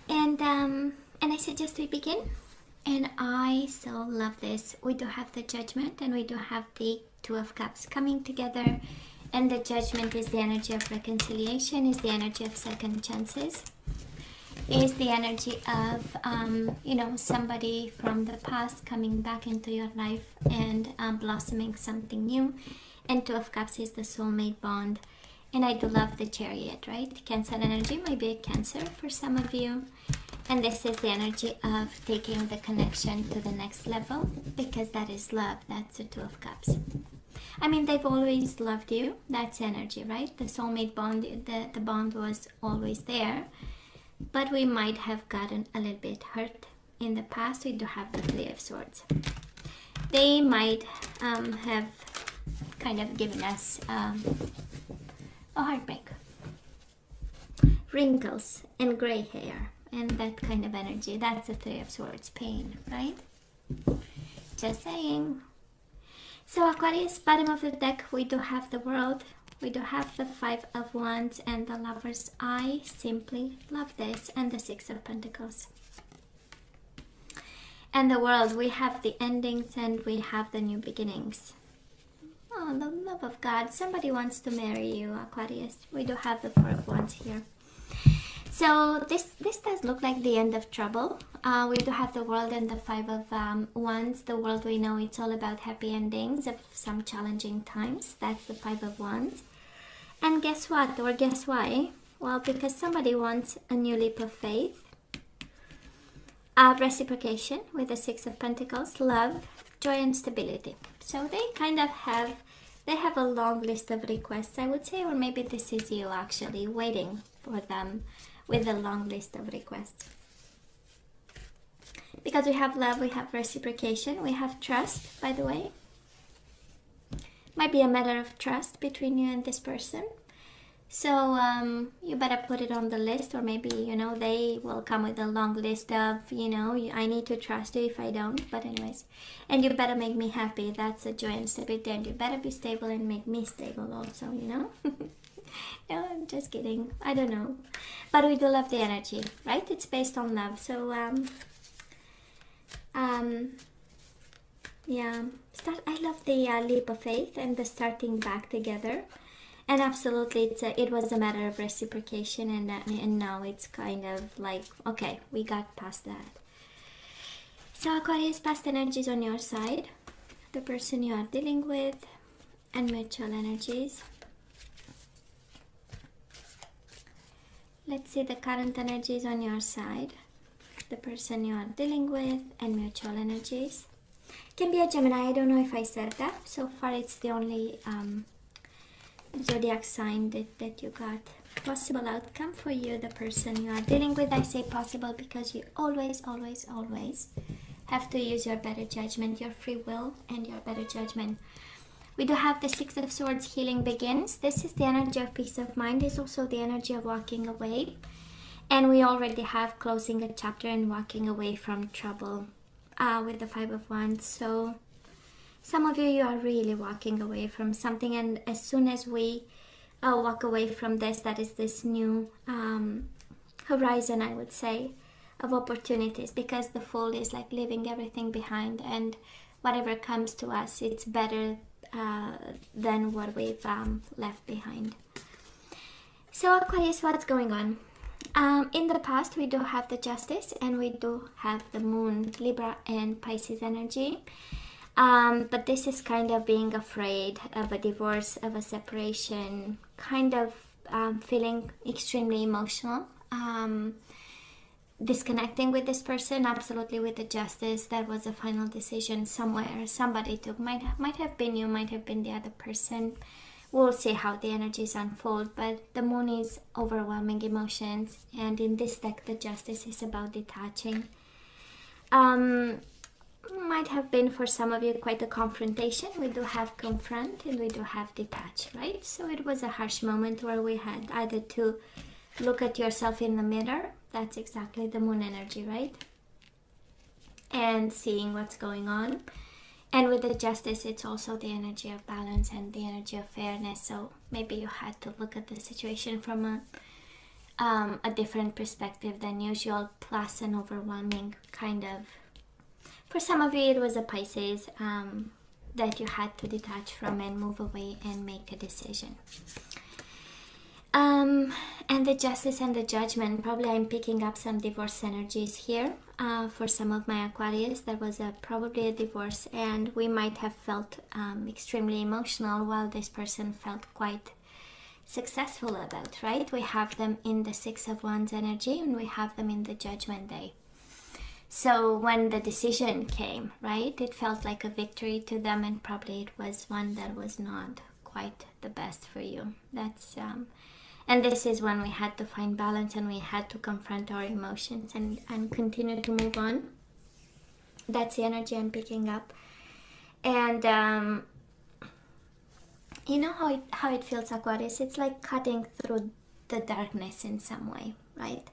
And I suggest we begin. And I so love this. We do have the Judgment and we do have the Two of Cups coming together. And the Judgment is the energy of reconciliation, is the energy of second chances, is the energy of, somebody from the past coming back into your life and blossoming something new. And Two of Cups is the soulmate bond. And I do love the Chariot, right? Cancer energy might be a Cancer for some of you. And this is the energy of taking the connection to the next level, because that is love. That's the Two of Cups. I mean, they've always loved you. That's energy, right? The soulmate bond, the bond was always there. But we might have gotten a little bit hurt in the past. We do have the Three of Swords. They might have kind of given us a heartbreak. Wrinkles and gray hair. And that kind of energy, that's the Three of Swords, pain, right? Just saying. So Aquarius, bottom of the deck, we do have the World, we do have the Five of Wands and the Lovers. I simply love this, and the Six of Pentacles. And the World, we have the endings and we have the new beginnings. Oh, the love of God. Somebody wants to marry you, Aquarius. We do have the Four of Wands here. So this does look like the end of trouble. We do have the World and the Five of Wands. The World, we know it's all about happy endings of some challenging times. That's the Five of Wands. And guess what? Or guess why? Well, because somebody wants a new leap of faith. Reciprocation with the Six of Pentacles. Love, joy and stability. So they kind of have a long list of requests, I would say. Or maybe this is you actually waiting for them with a long list of requests. Because we have love, we have reciprocation, we have trust, by the way. Might be a matter of trust between you and this person. So you better put it on the list, or maybe, they will come with a long list of, I need to trust you if I don't. But anyways, and you better make me happy. That's a joy and stability. And you better be stable and make me stable also, No, I'm just kidding. I don't know. But we do love the energy, right? It's based on love. So, yeah. I love the leap of faith and the starting back together. And absolutely, it was a matter of reciprocation. And now it's kind of like, okay, we got past that. So, Aquarius, past energies on your side. The person you are dealing with. And mutual energies. Let's see the current energies on your side, the person you are dealing with, and mutual energies. Can be a Gemini. I don't know if I said that. So far, it's the only zodiac sign that you got. Possible outcome for you, the person you are dealing with. I say possible because you always have to use your better judgment, your free will, and your better judgment. We do have the Six of Swords, healing begins. This is the energy of peace of mind. It's also the energy of walking away. And we already have closing a chapter and walking away from trouble with the Five of Wands. So some of you are really walking away from something. And as soon as we walk away from this, that is this new horizon, I would say, of opportunities. Because the Fool is like leaving everything behind. And whatever comes to us, it's better than what we've left behind. So Aquarius, what's going on? In the past, we do have the Justice and we do have the Moon, Libra and Pisces energy. But this is kind of being afraid of a divorce, of a separation, kind of feeling extremely emotional. Disconnecting with this person, absolutely, with the Justice. That was a final decision somewhere. Somebody took, might have been you, might have been the other person. We'll see how the energies unfold. But the Moon is overwhelming emotions, and in this deck, the Justice is about detaching. Might have been for some of you quite a confrontation. We do have confront and we do have detach, right? So it was a harsh moment where we had either to look at yourself in the mirror. That's exactly the Moon energy, right? And seeing what's going on. And with the Justice, it's also the energy of balance and the energy of fairness. So maybe you had to look at the situation from a different perspective than usual, plus an overwhelming kind of, for some of you it was a Pisces, that you had to detach from and move away and make a decision. And the Justice and the Judgment, probably I'm picking up some divorce energies here. For some of my Aquarius, there was probably a divorce, and we might have felt extremely emotional while this person felt quite successful about, right? We have them in the Six of Wands energy, and we have them in the Judgment Day. So when the decision came, right, it felt like a victory to them, and probably it was one that was not quite the best for you. That's and this is when we had to find balance, and we had to confront our emotions and continue to move on. That's the energy I'm picking up. And you know how it feels, Aquarius? It's like cutting through the darkness in some way, right?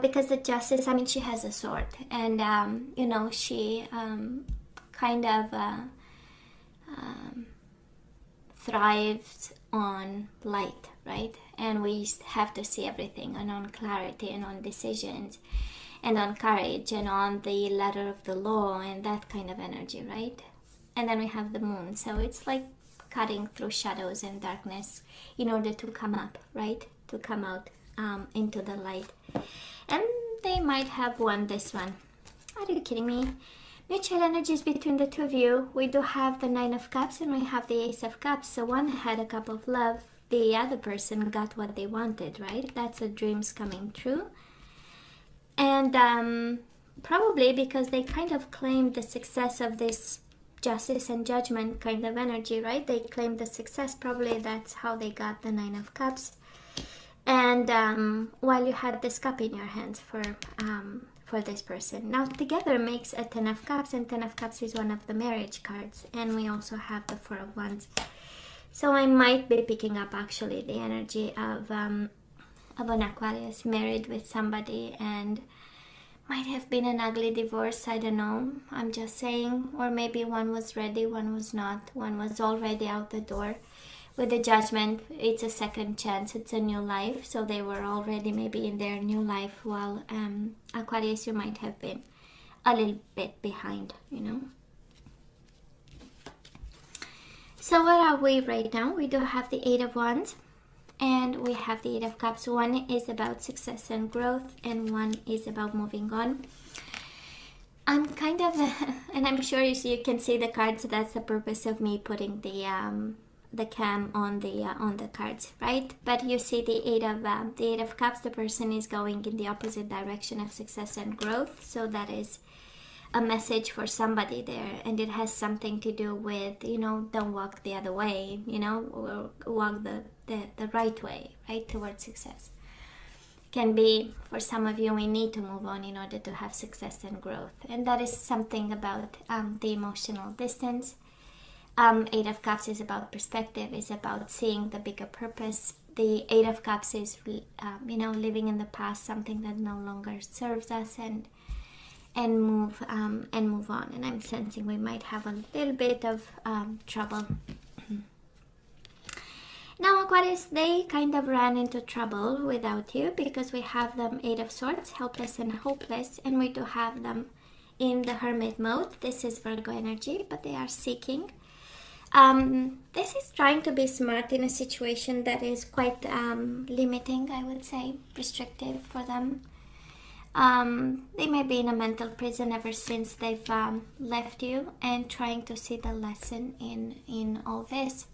Because the Justice, I mean, she has a sword, and you know, she kind of thrives on light, right? And we have to see everything, and on clarity, and on decisions, and on courage, and on the letter of the law, and that kind of energy, right? And then we have the Moon, so it's like cutting through shadows and darkness in order to come up, right? To come out into the light. And they might have won this one. Are you kidding me? Mutual energies between the two of you. We do have the Nine of Cups, and we have the Ace of Cups. So one had a cup of love, the other person got what they wanted, right? That's the dreams coming true. And probably because they kind of claimed the success of this Justice and Judgment kind of energy, right? They claimed the success. Probably that's how they got the Nine of Cups. And while you had this cup in your hands for this person. Now together makes a Ten of Cups, and Ten of Cups is one of the marriage cards. And we also have the Four of Wands. So I might be picking up actually the energy of an Aquarius married with somebody, and might have been an ugly divorce, I don't know. I'm just saying. Or maybe one was ready, one was not. One was already out the door. With the Judgment, it's a second chance, it's a new life. So they were already maybe in their new life, while Aquarius, you might have been a little bit behind, you know. So where are we right now? We do have the Eight of Wands, and we have the Eight of Cups. One is about success and growth, and one is about moving on. I'm kind of, and I'm sure you can see the cards. So that's the purpose of me putting the cam on the cards, right? But you see the Eight of Cups. The person is going in the opposite direction of success and growth. So that is a message for somebody there, and it has something to do with, you know, don't walk the other way, you know, or walk the right way, right, towards success. Can be, for some of you, we need to move on in order to have success and growth, and that is something about the emotional distance. Eight of Cups is about perspective, is about seeing the bigger purpose. The Eight of Cups is, you know, living in the past, something that no longer serves us, and move on. And I'm sensing we might have a little bit of trouble. Now Aquarius, they kind of ran into trouble without you, because we have them Eight of Swords, helpless and hopeless, and we do have them in the Hermit mode. This is Virgo energy, but they are seeking. This is trying to be smart in a situation that is quite limiting, I would say, restrictive for them. They may be in a mental prison ever since they've left you, and trying to see the lesson in all this.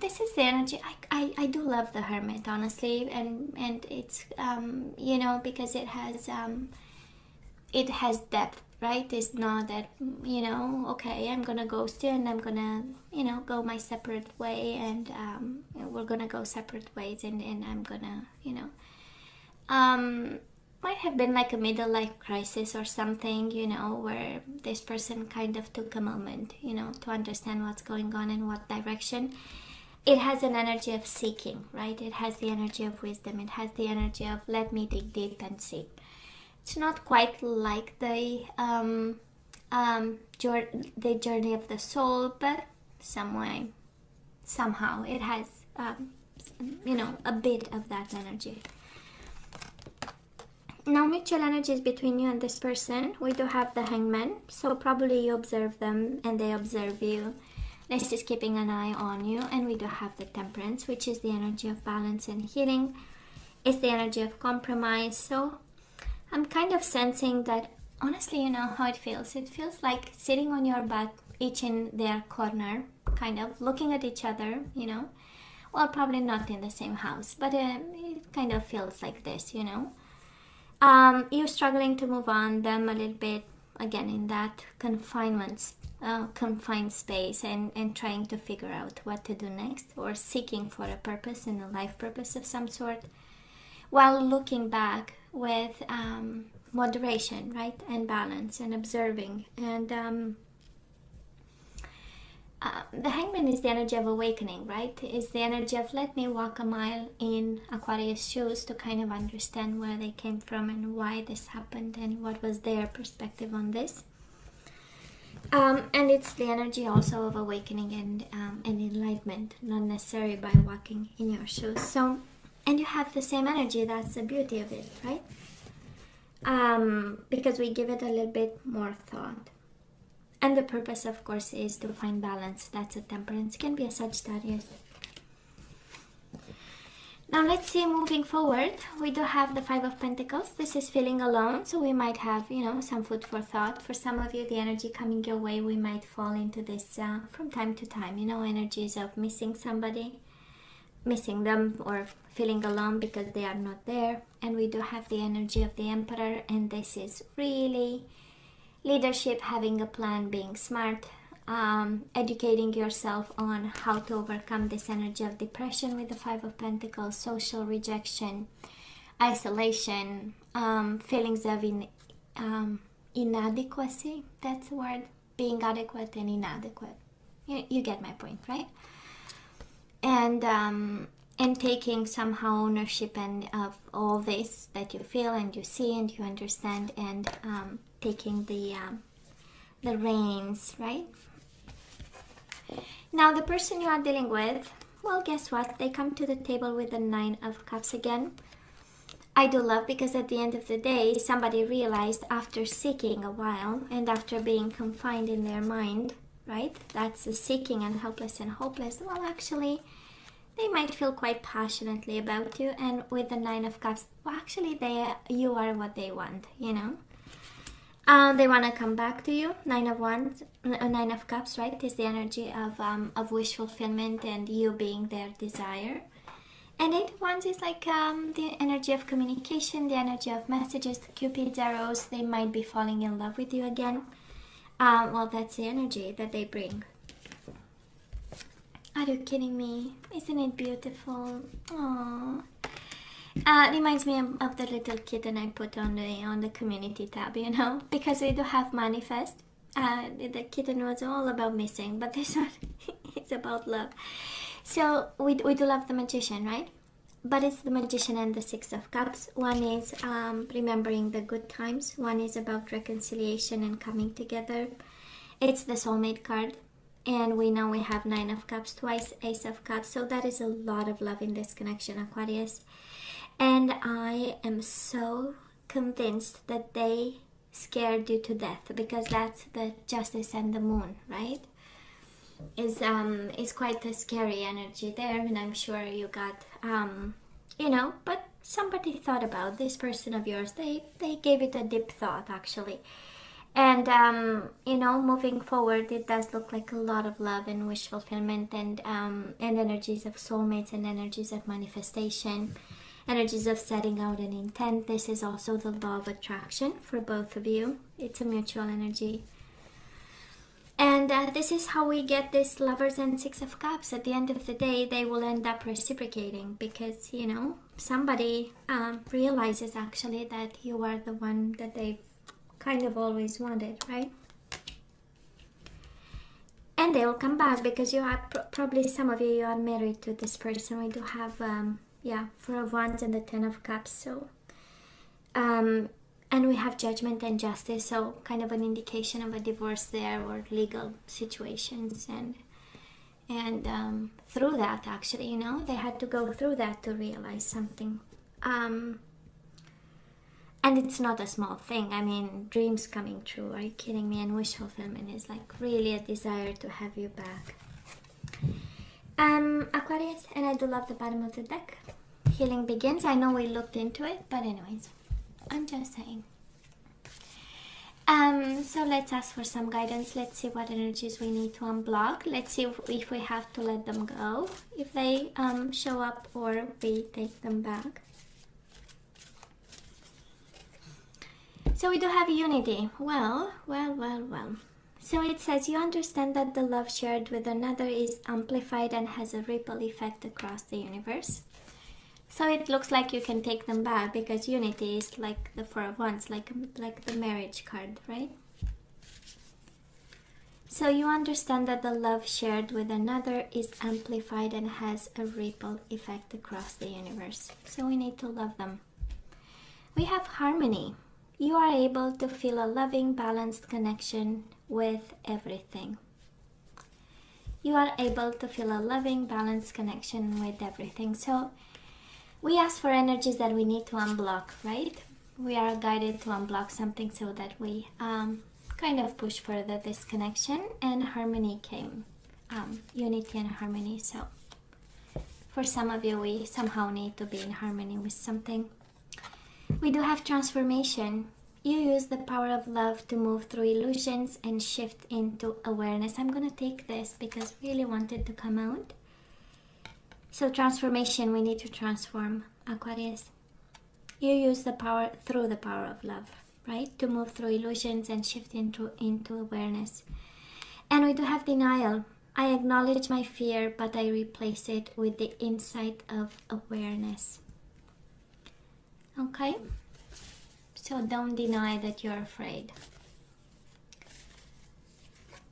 This is the energy. I do love the Hermit, honestly, and it's you know, because it has depth, right? It's not that, you know, okay, I'm gonna ghost you and I'm gonna, you know, go my separate way, and we're gonna go separate ways, and I'm gonna, you know, might have been like a middle life crisis or something, you know, where this person kind of took a moment, you know, to understand what's going on and what direction. It has an energy of seeking, right? It has the energy of wisdom. It has the energy of let me dig deep and see. It's not quite like the journey of the soul, but somehow it has you know, a bit of that energy. Now, mutual energies between you and this person. We do have the Hangman, so probably you observe them and they observe you. This is keeping an eye on you. And we do have the Temperance, which is the energy of balance and healing. It's the energy of compromise. So I'm kind of sensing that, honestly, you know how it feels. It feels like sitting on your butt, each in their corner, kind of looking at each other, you know. Well, probably not in the same house, but it kind of feels like this, you know. You're struggling to move on, them a little bit, again, in that confined space, and trying to figure out what to do next, or seeking for a purpose and a life purpose of some sort, while looking back with moderation, right, and balance, and observing. And the Hangman is the energy of awakening, right? It's the energy of, let me walk a mile in Aquarius shoes to kind of understand where they came from and why this happened and what was their perspective on this. And it's the energy also of awakening and enlightenment, not necessarily by walking in your shoes. So, and you have the same energy. That's the beauty of it, right? Because we give it a little bit more thought. And the purpose, of course, is to find balance. That's a Temperance. Can be a Sagittarius. Now let's see, moving forward, we do have the Five of Pentacles. This is feeling alone, so we might have, you know, some food for thought. For some of you, the energy coming your way, we might fall into this from time to time, you know, energies of missing somebody, missing them, or feeling alone because they are not there. And we do have the energy of the Emperor, and this is really leadership, having a plan, being smart, educating yourself on how to overcome this energy of depression with the Five of Pentacles, social rejection, isolation, feelings of inadequacy. That's the word, being adequate and inadequate. You get my point, right? And taking somehow ownership of all this that you feel and you see and you understand, and taking the reins, right? Now, the person you are dealing with, well, guess what? They come to the table with the Nine of Cups again. I do love, because at the end of the day, somebody realized after seeking a while and after being confined in their mind, right? That's the seeking and helpless and hopeless. Well, actually, they might feel quite passionately about you, and with the Nine of Cups, well, actually, you are what they want, you know. They want to come back to you. Nine of Cups, right, is the energy of wish fulfillment and you being their desire. And Eight of Wands is like the energy of communication, the energy of messages, Cupid's arrows. They might be falling in love with you again. Well, that's the energy that they bring. Are you kidding me? Isn't it beautiful? Aww. Reminds me of the little kitten I put on the community tab, you know, because we do have manifest. The kitten was all about missing, but this one it's about love. So we do love the Magician, right? But it's the Magician and the Six of Cups. One is remembering the good times. One is about reconciliation and coming together. It's the soulmate card. And we know we have Nine of Cups, twice Ace of Cups. So that is a lot of love in this connection, Aquarius. And I am so convinced that they scared you to death, because that's the Justice and the Moon, right? Is quite a scary energy there, and I'm sure you got, you know, but somebody thought about this person of yours. They gave it a deep thought, actually. And, you know, moving forward, it does look like a lot of love and wish fulfillment, and energies of soulmates, and energies of manifestation, energies of setting out an intent. This is also the law of attraction for both of you. It's a mutual energy. And this is how we get this Lovers and Six of Cups. At the end of the day, they will end up reciprocating, because, you know, somebody realizes actually that you are the one that they've kind of always wanted, right? And they will come back, because you are probably, some of you are married to this person. We do have Four of Wands and the Ten of Cups. So and we have Judgment and Justice, so kind of an indication of a divorce there, or legal situations. And through that, actually, you know, they had to go through that to realize something. And it's not a small thing. I mean, dreams coming true, are you kidding me? And wish fulfillment is like really a desire to have you back. Aquarius, and I do love the bottom of the deck. Healing begins. I know we looked into it, but anyways, I'm just saying. So let's ask for some guidance. Let's see what energies we need to unblock. Let's see if we have to let them go, if they show up, or we take them back. So we do have unity. Well. So it says, you understand that the love shared with another is amplified and has a ripple effect across the universe. So it looks like you can take them back, because unity is like the Four of Wands, like the marriage card, right? So you understand that the love shared with another is amplified and has a ripple effect across the universe. So we need to love them. We have harmony. You are able to feel a loving, balanced connection with everything. You are able to feel a loving, balanced connection with everything. So we ask for energies that we need to unblock, right? We are guided to unblock something so that we kind of push further this connection, and harmony came. Unity and harmony. So for some of you, we somehow need to be in harmony with something. We do have transformation. You use the power of love to move through illusions and shift into awareness. I'm going to take this because I really wanted to come out. So transformation, we need to transform, Aquarius. You use the power, through the power of love, right? To move through illusions and shift into awareness. And we do have denial. I acknowledge my fear, but I replace it with the insight of awareness. Okay? So don't deny that you're afraid.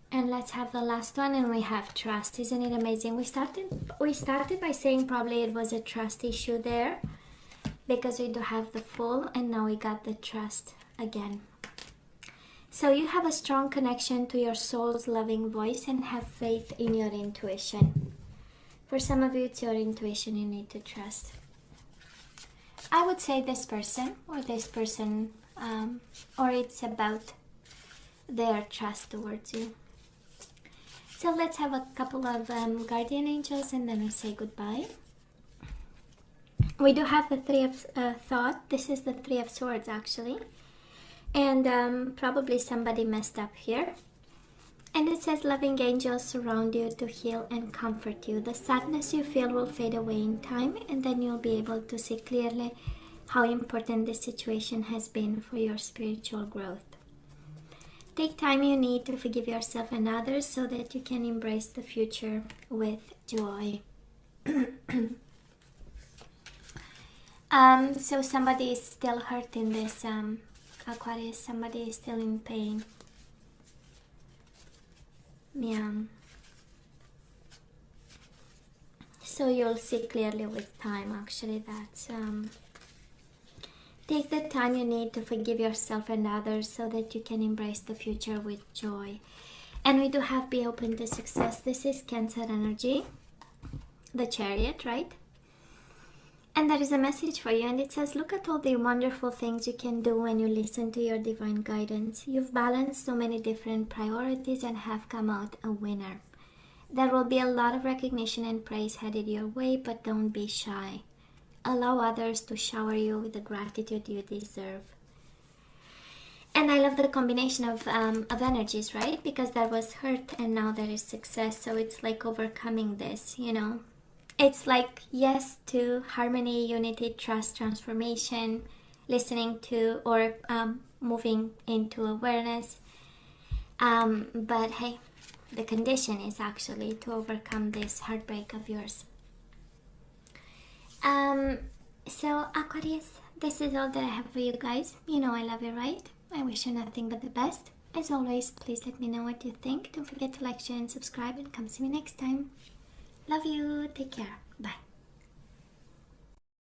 And let's have the last one, and we have trust. Isn't it amazing? We started by saying probably it was a trust issue there, because we do have the Fool, and now we got the trust again. So you have a strong connection to your soul's loving voice and have faith in your intuition. For some of you, it's your intuition you need to trust. I would say this person, or it's about their trust towards you. So let's have a couple of guardian angels, and then we say goodbye. We do have the Three of Thought. This is the Three of Swords, actually. And probably somebody messed up here. And it says, loving angels surround you to heal and comfort you. The sadness you feel will fade away in time, and then you'll be able to see clearly how important this situation has been for your spiritual growth. Take time you need to forgive yourself and others so that you can embrace the future with joy. So somebody is still hurt in this, Aquarius. Somebody is still in pain. Yeah. So you'll see clearly with time, actually. That's take the time you need to forgive yourself and others so that you can embrace the future with joy. And we do have be open to success. This is Cancer energy, the Chariot, right? And there is a message for you, and it says, look at all the wonderful things you can do when you listen to your divine guidance. You've balanced so many different priorities and have come out a winner. There will be a lot of recognition and praise headed your way, but don't be shy. Allow others to shower you with the gratitude you deserve. And I love the combination of energies, right? Because there was hurt and now there is success. So it's like overcoming this, you know. It's like yes to harmony, unity, trust, transformation, listening to or moving into awareness. But hey, the condition is actually to overcome this heartbreak of yours. So Aquarius, this is all that I have for you guys. You know I love you, right? I wish you nothing but the best. As always, please let me know what you think. Don't forget to like, share, and subscribe, and come see me next time. Love you. Take care. Bye.